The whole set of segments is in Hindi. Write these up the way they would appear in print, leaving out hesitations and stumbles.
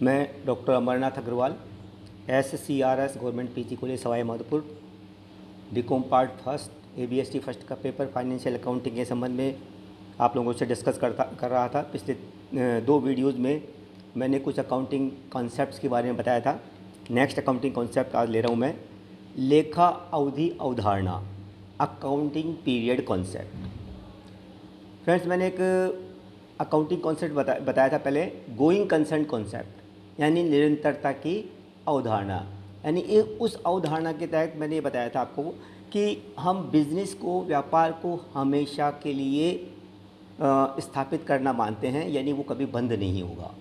मैं doctor Amarnath Agarwal SCRS government PG college Sawai Madhopur BCom part first ABST first का पेपर फाइनेंशियल अकाउंटिंग के संबंध में आप लोगों से डिस्कस कर रहा था। पिछले 2 वीडियोज़ में मैंने कुछ अकाउंटिंग कॉन्सेप्ट्स के बारे में बताया था। नेक्स्ट अकाउंटिंग कॉन्सेप्ट आज ले रहा हूँ मैं, लेखा अवधि अवधारणा, अकाउंटिंग पीरियड कॉन्सेप्ट। फ्रेंड्स, मैंने एक अकाउंटिंग कॉन्सेप्ट बताया था पहले, गोइंग कंसर्न कॉन्सेप्ट, यानी निरंतरता की अवधारणा। यानी उस अवधारणा के तहत मैंने ये बताया था आपको कि हम बिजनेस को, व्यापार को हमेशा के लिए स्थापित करना मानते हैं, यानी वो कभी बंद नहीं होगा।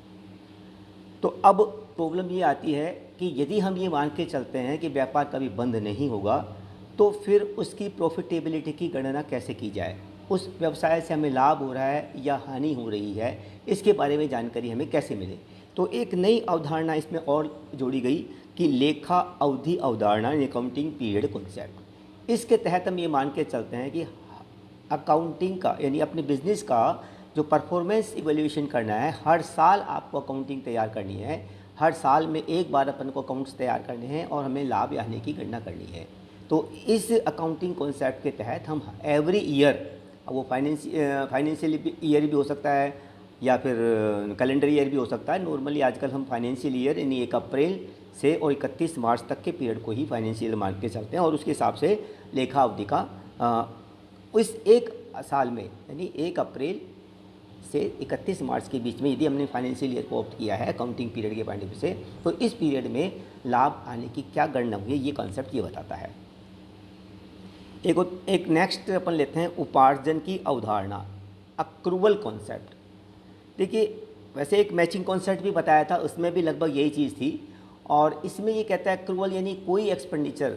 तो अब प्रॉब्लम ये आती है कि यदि हम ये मान के चलते हैं कि व्यापार कभी बंद नहीं होगा, तो फिर उसकी प्रॉफिटेबिलिटी की गणना कैसे की जाए, उस व्यवसाय से हमें लाभ हो रहा है या हानि हो रही है, इसके बारे में जानकारी हमें कैसे मिले। तो एक नई अवधारणा इसमें और जोड़ी गई कि लेखा अवधि अवधारणा, अकाउंटिंग पीरियड कॉन्सेप्ट। इसके तहत हम ये मान के चलते हैं कि अकाउंटिंग का, यानी अपने बिजनेस का जो परफॉर्मेंस इवैल्यूएशन करना है, हर साल आपको अकाउंटिंग तैयार करनी है, हर साल में एक बार अपन को अकाउंट्स तैयार करने हैं और हमें लाभ या हानि की गणना करनी है। तो इस अकाउंटिंग कॉन्सेप्ट के तहत हम एवरी ईयर, वो फाइनेंशियल ईयर भी हो सकता है या फिर कैलेंडर ईयर भी हो सकता है। नॉर्मली आजकल हम फाइनेंशियल ईयर यानी 1 अप्रैल से और 31 मार्च तक के पीरियड को ही फाइनेंशियल मान के चलते हैं और उसके हिसाब से लेखा अवधि का इस एक साल में, यानी 1 अप्रैल से 31 मार्च के बीच में यदि हमने फाइनेंशियल ईयर को ऑप्ट किया है अकाउंटिंग पीरियड के पॉइंट ऑफ व्यू से, तो इस पीरियड में लाभ आने की क्या गणना हुई है, ये कॉन्सेप्ट ये बताता है। एक नेक्स्ट अपन लेते हैं उपार्जन की अवधारणा, अक्रूवल कॉन्सेप्ट। देखिए, वैसे एक मैचिंग कॉन्सेप्ट भी बताया था, उसमें भी लगभग यही चीज़ थी, और इसमें ये कहता है अक्रूवल यानी कोई एक्सपेंडिचर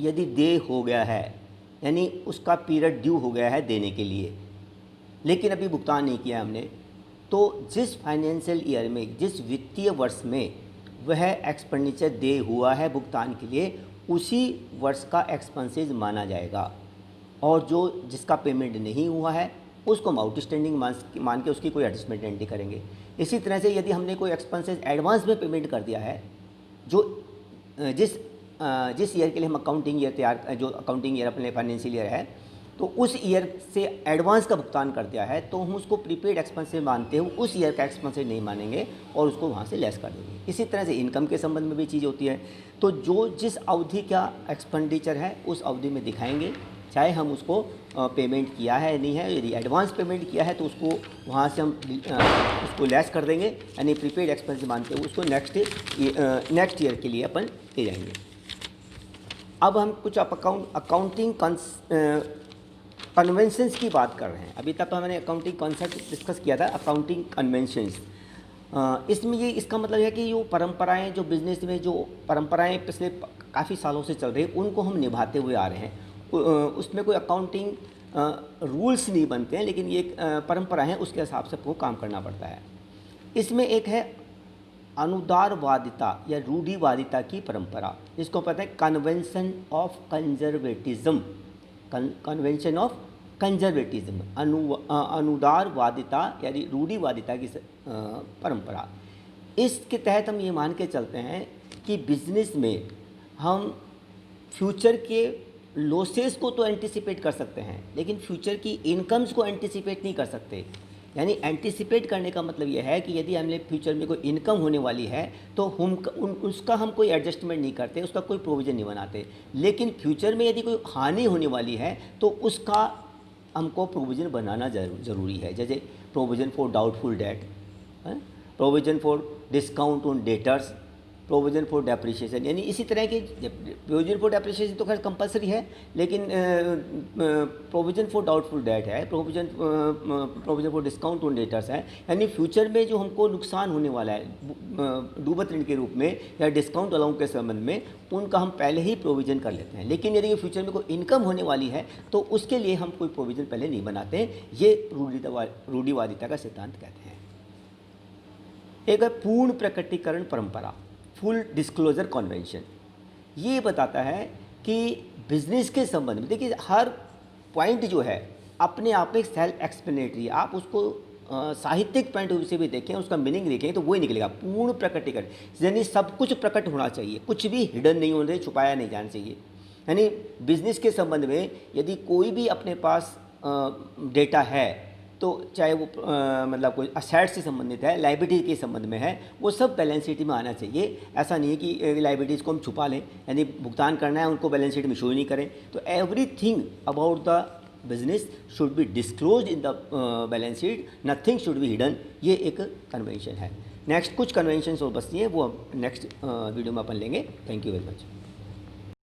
यदि देय हो गया है, यानी उसका पीरियड ड्यू हो गया है देने के लिए, लेकिन अभी भुगतान नहीं किया हमने, तो जिस फाइनेंशियल ईयर में, जिस वित्तीय वर्ष में वह एक्सपेंडिचर देय हुआ है भुगतान के लिए, उसी वर्ष का एक्सपेंसेस माना जाएगा, और जो जिसका पेमेंट नहीं हुआ है उसको हम आउटस्टैंडिंग मान के उसकी कोई एडजस्टमेंट एंट्री करेंगे। इसी तरह से यदि हमने कोई एक्सपेंसेस एडवांस में पेमेंट कर दिया है, जो जिस ईयर के लिए हम अकाउंटिंग ईयर जो अकाउंटिंग ईयर अपने फाइनेंशियल ईयर है, तो उस ईयर से एडवांस का भुगतान कर दिया है, तो हम उसको प्रीपेड एक्सपेंसेस मानते हुए उस ईयर का एक्सपेंसेस नहीं मानेंगे और उसको वहाँ से लेस कर देंगे। इसी तरह से इनकम के संबंध में भी चीज़ होती है। तो जो जिस अवधि का एक्सपेंडिचर है उस अवधि में दिखाएंगे, चाहे हम उसको पेमेंट किया है नहीं है। यदि एडवांस पेमेंट किया है तो उसको वहाँ से हम उसको लेस कर देंगे, यानी प्रीपेड एक्सपेंस मानते हुए उसको नेक्स्ट ईयर के लिए अपन ले जाएंगे। अब हम कुछ अकाउंटिंग कन्वेंशंस की बात कर रहे हैं। अभी तक तो मैंने अकाउंटिंग कॉन्सेप्ट डिस्कस किया था, अकाउंटिंग कन्वेंशंस। इसमें ये इसका मतलब है कि जो परंपराएं, जो बिजनेस में जो परंपराएं पिछले काफ़ी सालों से चल रही हैं, उनको हम निभाते हुए आ रहे हैं। उसमें कोई अकाउंटिंग रूल्स नहीं बनते हैं, लेकिन ये परंपरा है, उसके हिसाब से आपको काम करना पड़ता है। इसमें एक है अनुदारवादिता या रूढ़िवादिता की परंपरा, जिसको पता है convention of conservatism, convention of conservatism, अनुदारवादिता यानी रूढ़िवादिता की परंपरा। इसके तहत हम ये मान के चलते हैं कि बिजनेस में हम फ्यूचर के लॉसेस को तो एंटिसिपेट कर सकते हैं, लेकिन फ्यूचर की इनकम्स को एंटिसिपेट नहीं कर सकते। यानी एंटिसिपेट करने का मतलब यह है कि यदि हमने फ्यूचर में कोई इनकम होने वाली है तो उसका हम कोई एडजस्टमेंट नहीं करते, उसका कोई प्रोविज़न नहीं बनाते। लेकिन फ्यूचर में यदि कोई हानि होने वाली है तो उसका हमको प्रोविज़न बनाना ज़रूरी है, जैसे provision for doubtful debt, provision for discount on debtors, provision for depreciation. यानी इसी तरह की प्रोविज़न फॉर डेप्रिशिएशन तो खैर कंपलसरी है, लेकिन प्रोविज़न फॉर डाउटफुल डेट है, provision for discount on debtors है। यानी फ्यूचर में जो हमको नुकसान होने वाला है डूबत ऋण के रूप में या डिस्काउंट अलाउंस के संबंध में, उनका हम पहले ही प्रोविज़न कर लेते हैं। लेकिन यदि फ्यूचर में कोई इनकम होने वाली है तो उसके लिए हम कोई प्रोविज़न पहले नहीं बनाते। ये रूढ़िवादिता का सिद्धांत कहते हैं। एक है पूर्ण प्रकटीकरण परंपरा, फुल डिस्क्लोजर कन्वेंशन। ये बताता है कि बिजनेस के संबंध में, देखिए, हर पॉइंट जो है अपने आप में सेल्फ एक्सप्लेनेटरी है। आप उसको साहित्यिक पॉइंट ऑफ व्यू से भी देखें, उसका मीनिंग देखें तो वही निकलेगा, पूर्ण प्रकटीकरण, यानी सब कुछ प्रकट होना चाहिए, कुछ भी हिडन नहीं होना चाहिए, छुपाया नहीं जाना चाहिए। यानी बिजनेस के संबंध में यदि कोई भी अपने पास डेटा है, तो चाहे वो मतलब कोई असेट्स से संबंधित है, लाइबिलिटी के संबंध में है, वो सब बैलेंस शीट में आना चाहिए। ऐसा नहीं है कि लाइबिलिटीज़ को हम छुपा लें, यानी भुगतान करना है उनको बैलेंस शीट में शो ही नहीं करें। तो everything about the business should be disclose in the balance sheet, nothing should be hidden. ये एक कन्वेंशन है। नेक्स्ट कुछ कन्वेंशन और बचती हैं, वो नेक्स्ट वीडियो में अपन लेंगे। Thank you very much.